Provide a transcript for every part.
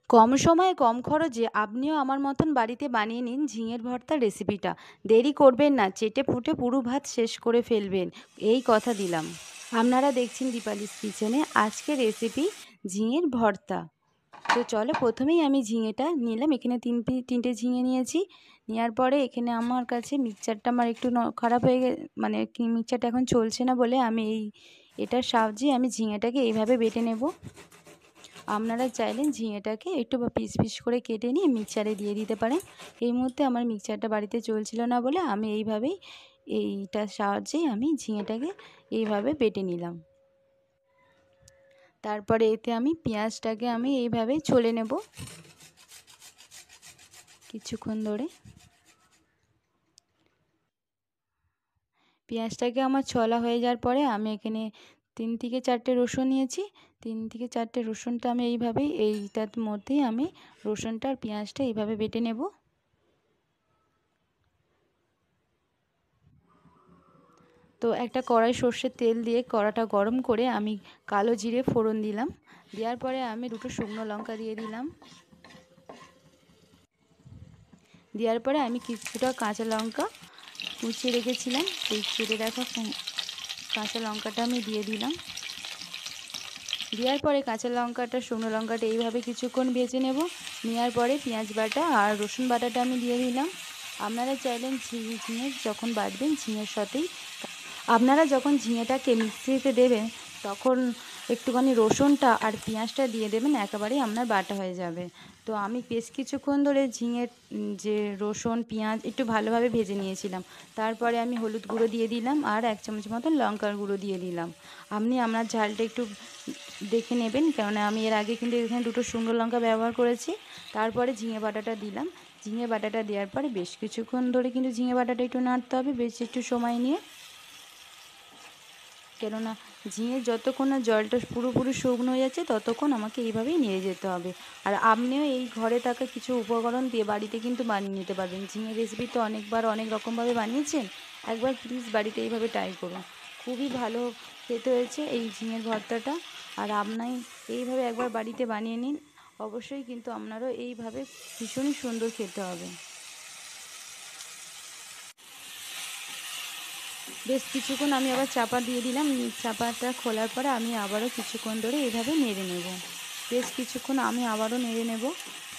কম সময়ে কম খরচে আপনিও আমার মতন বাড়িতে বানিয়ে নিন ঝিঙের ভর্তার রেসিপিটা। দেরি করবেন না, চেটে পুটে পুরো ভাত শেষ করে ফেলবেন, এই কথা দিলাম। আপনারা দেখছেন দীপালিস কিচেনে। আজকের রেসিপি ঝিঙের ভর্তা। তো চলো, প্রথমেই আমি ঝিঙেটা নিলাম। এখানে তিনটে ঝিঙে নিয়েছি। নেওয়ার পরে এখানে আমার কাছে মিক্সচারটা আমার একটু খারাপ হয়ে মানে মিক্সচারটা এখন চলছে না বলে আমি এটার সাহায্যে আমি ঝিঙেটাকে এইভাবে বেটে নেব। আপনারা চাইলেন ঝিঙেটাকে একটু পিস পিস করে কেটে নিয়ে মিক্সচারে দিয়ে দিতে পারেন। এই মুহূর্তে আমার মিক্সচারটা বাড়িতে চলছিল না বলে আমি এইটার সাহায্যেই আমি ঝিঙেটাকে এইভাবে বেটে নিলাম। তারপরে এতে আমি পেঁয়াজটাকে আমি এইভাবে ছলে নেব কিছুক্ষণ ধরে। পেঁয়াজটাকে আমার ছলা হয়ে যাওয়ার পরে আমি এখানে 3 থেকে 4টে রসুন নিয়েছি। 3 থেকে 4টে রসুনটা আমি এইটার মধ্যেই আমি রসুনটা আর পেঁয়াজটা এইভাবে বেটে নেব। তো একটা কড়াই সর্ষের তেল দিয়ে কড়াটা গরম করে আমি কালো জিরে ফোড়ন দিলাম। দেওয়ার পরে আমি 2টো শুকনো লঙ্কা দিয়ে দিলাম। দেওয়ার পরে আমি কিছুটা কাঁচা লঙ্কা কুচিয়ে রেখেছিলাম, সেই কেটে রাখা কাঁচা লঙ্কাটা আমি দিয়ে দিলাম। দেওয়ার পরে কাঁচা লঙ্কাটা শুকনো লঙ্কাটা এইভাবে কিছুক্ষণ ভেজে নেব। নেওয়ার পরে পেঁয়াজ বাটা আর রসুন বাটাটা আমি দিয়ে দিলাম। আপনারা চাইলেন ঝিঙে যখন বাটবেন ঝিঙের সাথেই আপনারা যখন ঝিঙেটাকে মিক্সিতে দেবেন তখন একটুখানি রসুনটা আর পেঁয়াজটা দিয়ে দেবেন, একেবারেই আপনার বাটা হয়ে যাবে। তো আমি বেশ কিছুক্ষণ ধরে ঝিঙের যে রসুন পেঁয়াজ একটু ভালোভাবে ভেজে নিয়েছিলাম। তারপরে আমি হলুদ গুঁড়ো দিয়ে দিলাম আর 1 চামচ মতন লঙ্কার গুঁড়ো দিয়ে দিলাম। আপনি আপনার ঝালটা একটু দেখে নেবেন, কেননা আমি এর আগে কিন্তু এখানে 2টো শুকনো লঙ্কা ব্যবহার করেছি। তারপরে ঝিঙে বাটাটা দিলাম। ঝিঙে বাটাটা দেওয়ার পরে বেশ কিছুক্ষণ ধরে কিন্তু ঝিঙে বাটাটা একটু নাড়তে হবে, বেশ একটু সময় নিয়ে, কেননা ঝিঙে যতক্ষণ না জলটা পুরোপুরি শুকনো হয়ে যাচ্ছে ততক্ষণ আমাকে এইভাবেই নেড়ে যেতে হবে। আর আপনিও এই ঘরে থাকা কিছু উপকরণ দিয়ে বাড়িতে কিন্তু বানিয়ে নিতে পারবেন। ঝিঙের রেসিপি তো অনেকবার অনেক রকমভাবে বানিয়েছেন, একবার প্লিজ বাড়িতে এইভাবে ট্রাই করুন। খুবই ভালো খেতে হয়েছে এই ঝিঙের ভর্তাটা। আর আপনি এইভাবে একবার বাড়িতে বানিয়ে নিন, অবশ্যই কিন্তু আপনারও এইভাবে ভীষণই সুন্দর খেতে হবে। বেশ কিছুক্ষণ আমি আবার চাপা দিয়ে দিলাম। চাপাটা খোলার পরে আমি আবারও কিছুক্ষণ ধরে এইভাবে নেড়ে নেব। বেশ কিছুক্ষণ আমি আবারও নেড়ে নেব,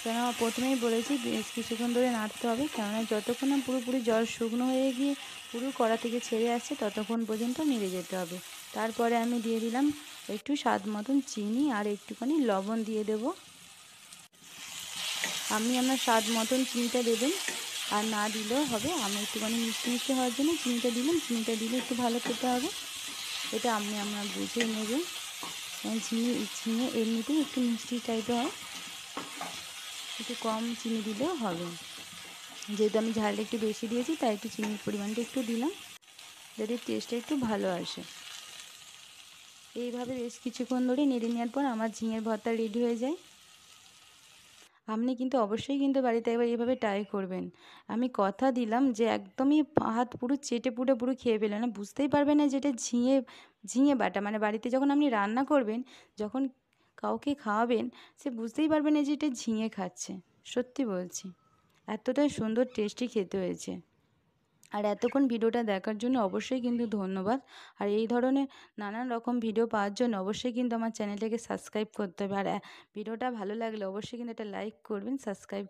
কেননা প্রথমেই বলেছি বেশ কিছুক্ষণ ধরে নাড়তে হবে, কেননা যতক্ষণ না পুরোপুরি জল শুকনো হয়ে গিয়ে পুরো কড়া থেকে ছেড়ে আসছে ততক্ষণ পর্যন্ত নেড়ে যেতে হবে। তারপরে আমি দিয়ে দিলাম একটু স্বাদ মতন চিনি আর একটুখানি লবণ দিয়ে দেব। আপনি আপনার স্বাদ মতন চিনিটা দেবেন, আর না দিলেও হবে। আমি একটুখানি মিষ্টি মিষ্টি হওয়ার জন্য চিনিটা দিলাম। চিনিটা দিলে একটু ভালো খেতে হবে, এটা আপনি আপনার বুঝে নেবেন। ঝিঙে এমনিতেই একটু মিষ্টি টাইপের হয়, একটু কম চিনি দিলেও হবে। যেহেতু আমি ঝালটা একটু বেশি দিয়েছি তাই একটু চিনির পরিমাণটা একটু দিলাম, যাতে টেস্টটা একটু ভালো আসে। এইভাবে বেশ কিছুক্ষণ ধরে নেড়ে নেওয়ার পর আমার ঝিঙের ভর্তা রেডি হয়ে যায়। আপনি কিন্তু অবশ্যই কিন্তু বাড়িতে একবার এভাবে ট্রাই করবেন। আমি কথা দিলাম যে একদমই হাত পুরো চেটে পুটে পুরো খেয়ে ফেলবেন না, বুঝতেই পারবেন না যেটা ঝিঙে ঝিঙে বাটা। মানে বাড়িতে যখন আপনি রান্না করবেন, যখন কাউকে খাওয়াবেন, সে বুঝতেই পারবে না যে এটা ঝিঙে খাচ্ছে। সত্যি বলছি, এতটাই সুন্দর টেস্টি খেতে হয়েছে। আর এতক্ষণ ভিডিওটা দেখার জন্য অবশ্যই কিন্তু ধন্যবাদ। আর এই ধরনের নানান রকম ভিডিও পাওয়ার জন্য অবশ্যই কিন্তু আমার চ্যানেলটাকে সাবস্ক্রাইব করতে হবে। আর ভিডিওটা ভালো লাগলে অবশ্যই কিন্তু একটা লাইক করবেন, সাবস্ক্রাইব